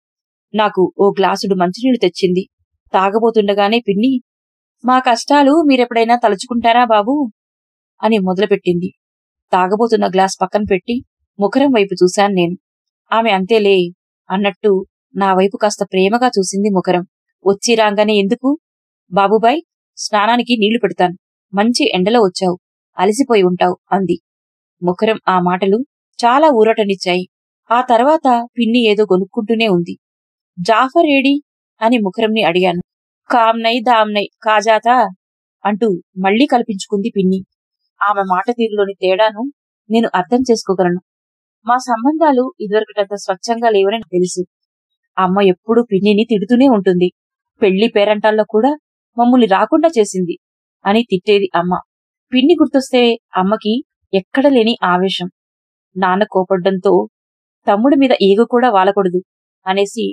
నాకు ఓ గ్లాసుడు మంచినీళ్లు తెచ్చింది. తాగబోతుండగానే పిన్ని, మా కష్టాలు మీరెప్పుడైనా తలుచుకుంటారా బాబూ అని మొదలుపెట్టింది. తాగబోతున్న గ్లాస్ పక్కన పెట్టి ముఖరం వైపు చూశాను నేను. ఆమె అంతేలే అన్నట్టు నా వైపు కాస్త ప్రేమగా చూసింది ముఖరం. వచ్చి రాగానే ఎందుకు బాబుబాయ్, స్నానానికి నీళ్లు పెడతాను, మంచి ఎండలో వచ్చావు, అలసిపోయి ఉంటావు అంది. ముఖరం ఆ మాటలు చాలా ఊరటనిచ్చాయి. ఆ తర్వాత పిన్ని ఏదో గొనుక్కుంటూనే ఉంది. జాఫర్ ఏడి అని ముఖరంని అడిగాను. కామ్నై దామ్నై కాజాతా అంటూ మళ్లీ కల్పించుకుంది పిన్ని. ఆమె మాట తీరులోని తేడాను నేను అర్థం చేసుకోగలను. మా సంబంధాలు ఇదివరకటంత స్వచ్ఛంగా లేవని నాకు తెలుసు. అమ్మ ఎప్పుడూ పిన్నిని తిడుతూనే ఉంటుంది. పెళ్లి పేరంటాల్లో కూడా మమ్మల్ని రాకుండా చేసింది అని తిట్టేది అమ్మ. పిన్ని గుర్తొస్తే అమ్మకి ఎక్కడ లేని ఆవేశం. నాన్న కోపడ్డంతో తమ్ముడి మీద ఈగ కూడా వాలకూడదు అనేసి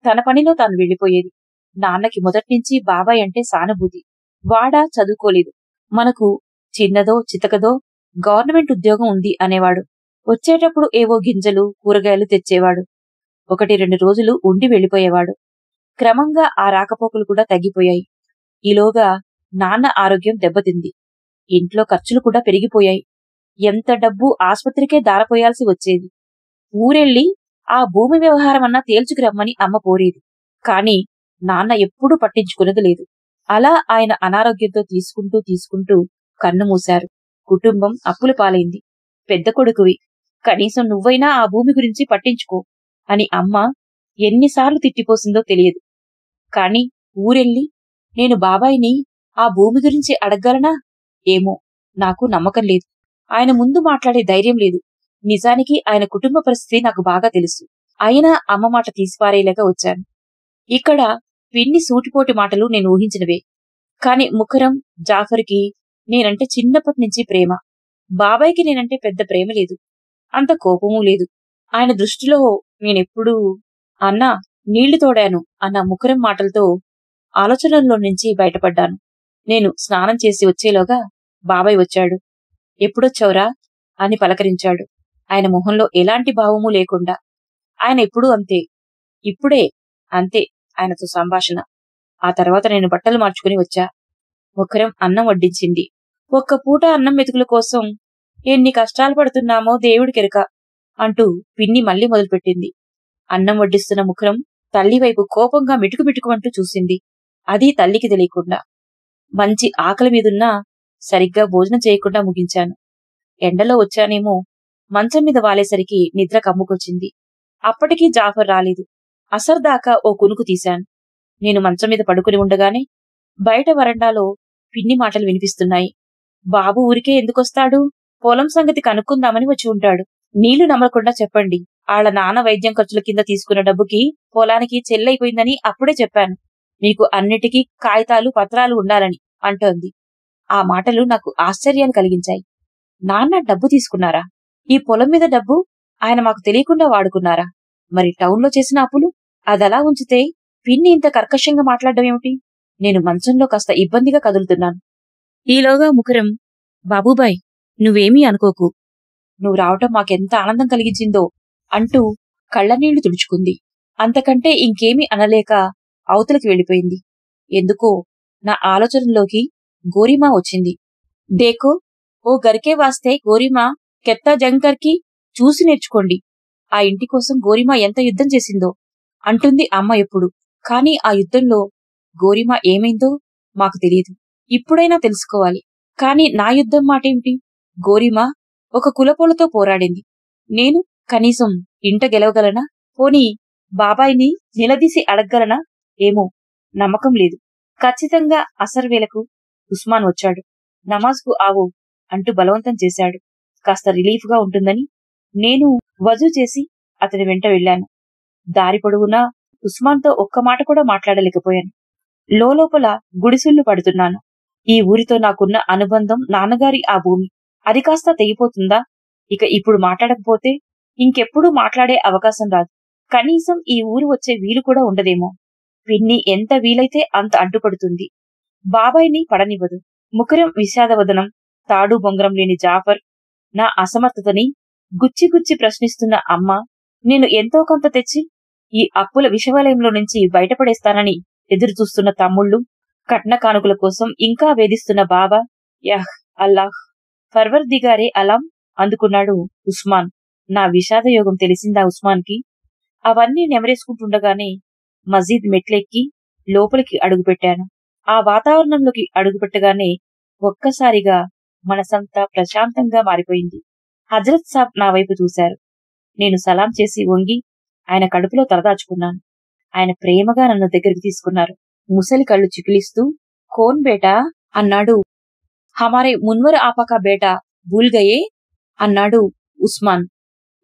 తన పనిలో తాను వెళ్లిపోయేది. నాన్నకి మొదట్నుంచి బాబాయ్ అంటే సానుభూతి. వాడా చదువుకోలేదు, మనకు చిన్నదో చితకదో గవర్నమెంట్ ఉద్యోగం ఉంది అనేవాడు. వచ్చేటప్పుడు ఏవో గింజలు కూరగాయలు తెచ్చేవాడు. 1-2 రోజులు ఉండి వెళ్లిపోయేవాడు. క్రమంగా ఆ రాకపోకలు కూడా తగ్గిపోయాయి. ఈలోగా నాన్న ఆరోగ్యం దెబ్బతింది. ఇంట్లో ఖర్చులు కూడా పెరిగిపోయాయి. ఎంత డబ్బు ఆస్పత్రికే దారపోయాల్సి వచ్చేది. ఊరెళ్ళి ఆ భూమి వ్యవహారమన్నా తేల్చుకురమ్మని అమ్మ కోరేది. కాని నాన్న ఎప్పుడూ పట్టించుకున్నది లేదు. అలా ఆయన అనారోగ్యంతో తీసుకుంటూ కన్ను మూశారు. కుటుంబం అప్పుల పాలైంది. పెద్ద కొడుకువి, కనీసం నువ్వైనా ఆ భూమి గురించి పట్టించుకో అని అమ్మ ఎన్నిసార్లు తిట్టిపోసిందో తెలియదు. కాని ఊరెళ్ళి నేను బాబాయిని ఆ భూమి గురించి అడగగలనా? ఏమో, నాకు నమ్మకం లేదు. ఆయన ముందు మాట్లాడే ధైర్యం లేదు. నిజానికి ఆయన కుటుంబ పరిస్థితి నాకు బాగా తెలుసు. అయినా అమ్మ మాట తీసిపారేయలేక వచ్చాను. ఇక్కడ పిన్ని సూటిపోటి మాటలు నేను ఊహించినవే. కాని ముఖరం, జాఫర్కి నేనంటే చిన్నప్పటినుంచి ప్రేమ. బాబాయికి నేనంటే పెద్ద ప్రేమ లేదు, అంత కోపమూ లేదు. ఆయన దృష్టిలో నేనెప్పుడూ అన్నా నీళ్లు తోడాను అన్న ముఖరం మాటలతో ఆలోచనల్లో నుంచి బయటపడ్డాను. నేను స్నానం చేసి వచ్చేలోగా బాబాయ్ వచ్చాడు. ఎప్పుడొచ్చావురా అని పలకరించాడు. ఆయన మొహంలో ఎలాంటి భావమూ లేకుండా. ఆయన ఎప్పుడూ అంతే, ఇప్పుడే అంతే ఆయనతో సంభాషణ. ఆ తర్వాత నేను బట్టలు మార్చుకుని వచ్చా. ముఖరం అన్నం వడ్డించింది. ఒక్క పూట అన్నం మెతుకుల కోసం ఎన్ని కష్టాలు పడుతున్నామో దేవుడికెరక అంటూ పిన్ని మళ్లీ మొదలుపెట్టింది. అన్నం వడ్డిస్తున్న ముఖరం తల్లి వైపు కోపంగా మిటుకుమిటుకుమంటూ చూసింది. అది తల్లికి తెలియకుండా. మంచి ఆకలి మీదున్నా సరిగ్గా భోజనం చేయకుండా ముగించాను. ఎండలో వచ్చానేమో, మంచం మీద వాలేసరికి నిద్ర కమ్ముకొచ్చింది. అప్పటికీ జాఫర్ రాలేదు. అసర్దాకా ఓ కునుకు తీశాను. నేను మంచం మీద పడుకుని ఉండగానే బయట వరండాలో పిన్ని మాటలు వినిపిస్తున్నాయి. బాబు ఊరికే ఎందుకొస్తాడు? పొలం సంగతి కనుక్కుందామని వచ్చి ఉంటాడు. నీళ్లు నమ్మకుండా చెప్పండి. ఆళ్ల నాన్న వైద్యం ఖర్చుల కింద తీసుకున్న డబ్బుకి పొలానికి చెల్లైపోయిందని అప్పుడే చెప్పాను. మీకు అన్నిటికీ కాగితాలు పత్రాలు ఉండాలని అంటోంది. ఆ మాటలు నాకు ఆశ్చర్యాన్ని కలిగించాయి. నాన్న డబ్బు తీసుకున్నారా? ఈ పొలం మీద డబ్బు ఆయన మాకు తెలియకుండా వాడుకున్నారా? మరి టౌన్లో చేసిన అప్పులు? అదలా ఉంచితే పిన్ని ఇంత కర్కశంగా మాట్లాడడం ఏమిటి? నేను మంచంలో కాస్త ఇబ్బందిగా కదులుతున్నాను. ఈలోగా ముఖరం, బాబూబాయ్, నువ్వేమీ అనుకోకు. నువ్వు రావటం మాకెంత ఆనందం కలిగించిందో అంటూ కళ్ళనీళ్లు తుడుచుకుంది. అంతకంటే ఇంకేమీ అనలేక అవతలకి వెళ్ళిపోయింది. ఎందుకో నా ఆలోచనలోకి గోరీమా వచ్చింది. దేకో, ఓ గరికే వాస్తే గోరీమా కెత్తా జంకర్కి చూసి నేర్చుకోండి. ఆ ఇంటి కోసం గోరీమా ఎంత యుద్ధం చేసిందో అంటుంది అమ్మ ఎప్పుడు. కాని ఆ యుద్ధంలో గోరీమా ఏమైందో మాకు తెలియదు. ఇప్పుడైనా తెలుసుకోవాలి. కాని నా యుద్ధం మాటేమిటి? గోరీమా ఒక కులపోలతో పోరాడింది. నేను కనీసం ఇంట గెలవగలనా? పోనీ బాబాయిని నిలదీసి అడగగలనా? ఏమో, నమ్మకం లేదు. ఖచ్చితంగా అసర్ వేళకు ఉస్మాన్ వచ్చాడు. నమాజ్కు ఆవో అంటూ బలవంతం చేశాడు. కాస్త రిలీఫ్ గా ఉంటుందని నేను వజూ చేసి అతని వెంట వెళ్లాను. దారి పొడవునా ఉస్మాన్తో ఒక్క మాట కూడా మాట్లాడలేకపోయాను. లోపల గుడిసుళ్లు పడుతున్నాను. ఈ ఊరితో నాకున్న అనుబంధం నాన్నగారి ఆ భూమి. అది కాస్త తెగిపోతుందా? ఇక ఇప్పుడు మాట్లాడకపోతే ఇంకెప్పుడూ మాట్లాడే అవకాశం రాదు. కనీసం ఈ ఊరు వచ్చే వీలు కూడా ఉండదేమో. పిన్ని ఎంత వీలైతే అంత అడ్డుపడుతుంది. బాబాయిని పడనివ్వదు. ముఖరం విషాదవదనం, తాడు బొంగరం లేని జాఫర్, నా అసమర్థతని గుచ్చి గుచ్చి ప్రశ్నిస్తున్న అమ్మ, నేను ఎంతో కొంత తెచ్చి ఈ అప్పుల విషవలయంలో నుంచి బయటపడేస్తానని ఎదురుచూస్తున్న తమ్ముళ్ళు, కట్న కానుకల కోసం ఇంకా వేధిస్తున్న బాబా. యహ్ అల్లాహ్, ఫర్వర్దిగారే అలాం అందుకున్నాడు ఉస్మాన్. నా విషాదయోగం తెలిసిందా ఉస్మాన్కి? అవన్నీ నెమరేసుకుంటుండగానే మజీద్ మెట్లెక్కి లోపలికి అడుగుపెట్టాను. ఆ వాతావరణంలోకి అడుగుపెట్టగానే ఒక్కసారిగా మనసంతా ప్రశాంతంగా మారిపోయింది. హజరత్ సాబ్ నా వైపు చూశారు. నేను సలాం చేసి వంగి ఆయన కడుపులో తలదాచుకున్నాను. ఆయన ప్రేమగా నన్ను దగ్గరికి తీసుకున్నారు. ముసలి కళ్ళు చికిలిస్తూ, కోన్ బేటా అన్నాడు. హమారే మున్వర్ ఆపాకా బేటా భూల్ గయే అన్నాడు ఉస్మాన్.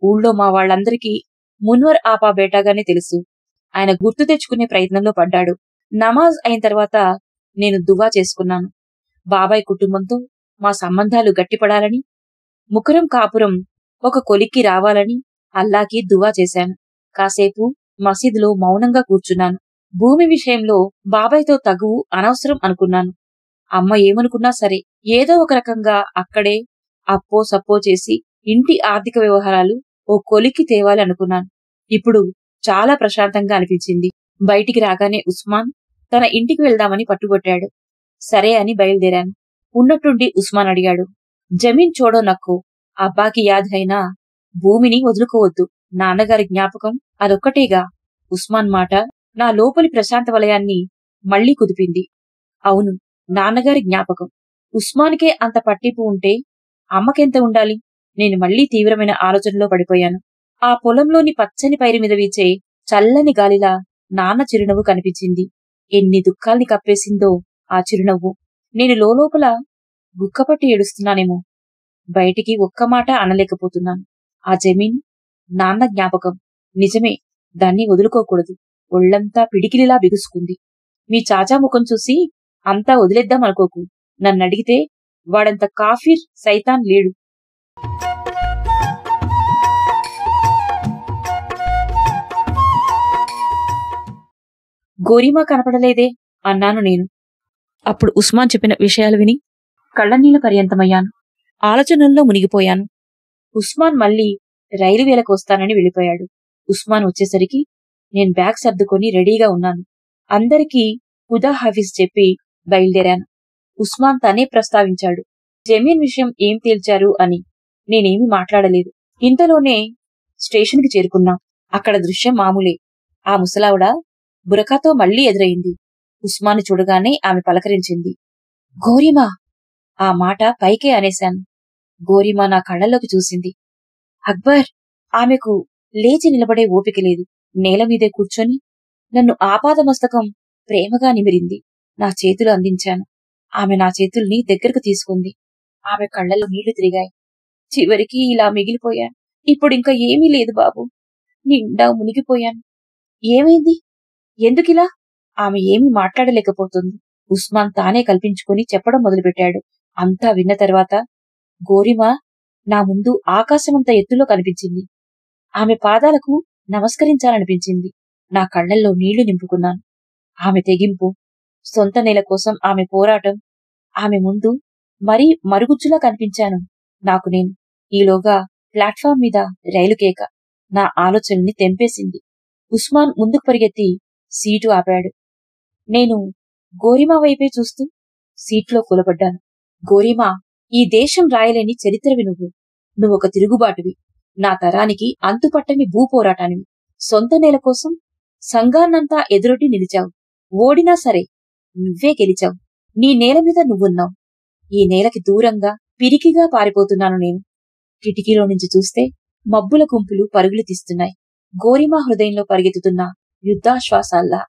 ఊళ్ళో మా వాళ్ళందరికీ మున్వర్ ఆపా బేటాగానే తెలుసు. ఆయన గుర్తు తెచ్చుకునే ప్రయత్నంలో పడ్డాడు. నమాజ్ అయిన తర్వాత నేను దువా చేసుకున్నాను. బాబాయ్ కుటుంబంతో మా సంబంధాలు గట్టిపడాలని, ముఖరం కాపురం ఒక కొలిక్కి రావాలని అల్లాకి దువా చేశాను. కాసేపు మసీదులో మౌనంగా కూర్చున్నాను. భూమి విషయంలో బాబాయ్తో తగువు అనవసరం అనుకున్నాను. అమ్మ ఏమనుకున్నా సరే, ఏదో ఒక రకంగా అక్కడే అప్పో సప్పో చేసి ఇంటి ఆర్థిక వ్యవహారాలు ఓ కొలిక్కి తేవాలి అనుకున్నాను. ఇప్పుడు చాలా ప్రశాంతంగా అనిపించింది. బయటికి రాగానే ఉస్మాన్ తన ఇంటికి వెళ్దామని పట్టుబట్టాడు. సరే అని బయలుదేరాను. ఉన్నట్టుండి ఉస్మాన్ అడిగాడు, జమీన్ చోడో నక్కో, అబ్బాకి యాద్ అయినా భూమిని వదులుకోవద్దు. నాన్నగారి జ్ఞాపకం అదొక్కటేగా. ఉస్మాన్ మాట నా లోపలి ప్రశాంత వలయాన్ని మళ్లీ కుదిపింది. అవును, నాన్నగారి జ్ఞాపకం. ఉస్మాన్కే అంత పట్టింపు ఉంటే అమ్మకెంత ఉండాలి? నేను మళ్లీ తీవ్రమైన ఆలోచనలో పడిపోయాను. ఆ పొలంలోని పచ్చని పైరు మీద వీచే చల్లని గాలిలా నాన్న చిరునవ్వు కనిపించింది. ఎన్ని దుఃఖాల్ని కప్పేసిందో ఆ చిరునవ్వు. నేను లోపల గుక్కపట్టి ఏడుస్తున్నానేమో. బయటికి ఒక్క మాట అనలేకపోతున్నాను. ఆ జమీన్ నాన్న జ్ఞాపకం నిజమే, దాన్ని వదులుకోకూడదు. ఒళ్లంతా పిడికిలిలా బిగుసుకుంది. మీ చాచా ముఖం చూసి అంతా వదిలేద్దాం అనుకోకు. నన్నడిగితే వాడంత కాఫీర్ సైతాన్ లేడు. గోరీమా కనపడలేదే అన్నాను నేను. అప్పుడు ఉస్మాన్ చెప్పిన విషయాలు విని కళ్ళనీళ్ల పర్యంతమయ్యాను. ఆలోచనల్లో మునిగిపోయాను. ఉస్మాన్ మళ్లీ రైలు వేళకు వస్తానని వెళ్ళిపోయాడు. ఉస్మాన్ వచ్చేసరికి నేను బ్యాగ్ సర్దుకొని రెడీగా ఉన్నాను. అందరికీ ఖుదా హాఫీజ్ చెప్పి బయలుదేరాను. ఉస్మాన్ తనే ప్రస్తావించాడు, జమీన్ విషయం ఏం తేల్చారు అని. నేనేమీ మాట్లాడలేదు. ఇంతలోనే స్టేషన్కి చేరుకున్నాం. అక్కడ దృశ్యం మామూలే. ఆ ముసలావిడ బురకాతో మళ్లీ ఎదురైంది. ఉస్మాన్ చూడగానే ఆమె పలకరించింది. గోరిమా! ఆ మాట పైకే అనేశాను. గోరిమా నా కళ్ళల్లోకి చూసింది. అక్బర్! ఆమెకు లేచి నిలబడే ఓపిక లేదు. నేల మీదే కూర్చొని నన్ను ఆపాదమస్తకం ప్రేమగా నిమిరింది. నా చేతులు అందించాను. ఆమె నా చేతుల్ని దగ్గరకు తీసుకుంది. ఆమె కళ్ళల్లో నీళ్లు తిరిగాయి. చివరికి ఇలా మిగిలిపోయాను. ఇప్పుడింక ఏమీ లేదు బాబు. నిండా మునిగిపోయాను. ఏమైంది? ఎందుకిలా? ఆమె ఏమీ మాట్లాడలేకపోతుంది. ఉస్మాన్ తానే కల్పించుకుని చెప్పడం మొదలుపెట్టాడు. అంతా విన్న తర్వాత గోరిమా నా ముందు ఆకాశమంత ఎత్తులో కనిపించింది. ఆమె పాదాలకు నమస్కరించాలనిపించింది. నా కళ్ళల్లో నీళ్లు నింపుకున్నాను. ఆమె తెగింపు, సొంత నేల కోసం ఆమె పోరాటం, ఆమె ముందు మరీ మరుగుజ్జులా కనిపించాను నాకు నేను. ఈలోగా ప్లాట్ఫామ్ మీద రైలు కేక నా ఆలోచనల్ని తెంపేసింది. ఉస్మాన్ ముందుకు పరిగెత్తి సీటు ఆపాడు. నేను గోరిమా వైపే చూస్తూ సీట్లో కూలబడ్డాను. గోరిమా, ఈ దేశం రాయలేని చరిత్రవి నువ్వు. నువ్వొక తిరుగుబాటువి. నా తరానికి అంతుపట్టని భూపోరాటానివి. సొంత నేల కోసం సంఘాన్నంతా ఎదురొడ్డి నిలిచావు. ఓడినా సరే నువ్వే గెలిచావు. నీ నేల మీద నువ్వున్నావు. ఈ నేలకి దూరంగా పిరికిగా పారిపోతున్నాను నేను. కిటికీలో నుంచి చూస్తే మబ్బుల గుంపులు పరుగులు తీస్తున్నాయి. గోరిమా హృదయంలో పరిగెత్తుతున్న యుద్ధాశ్వాసాల్లా.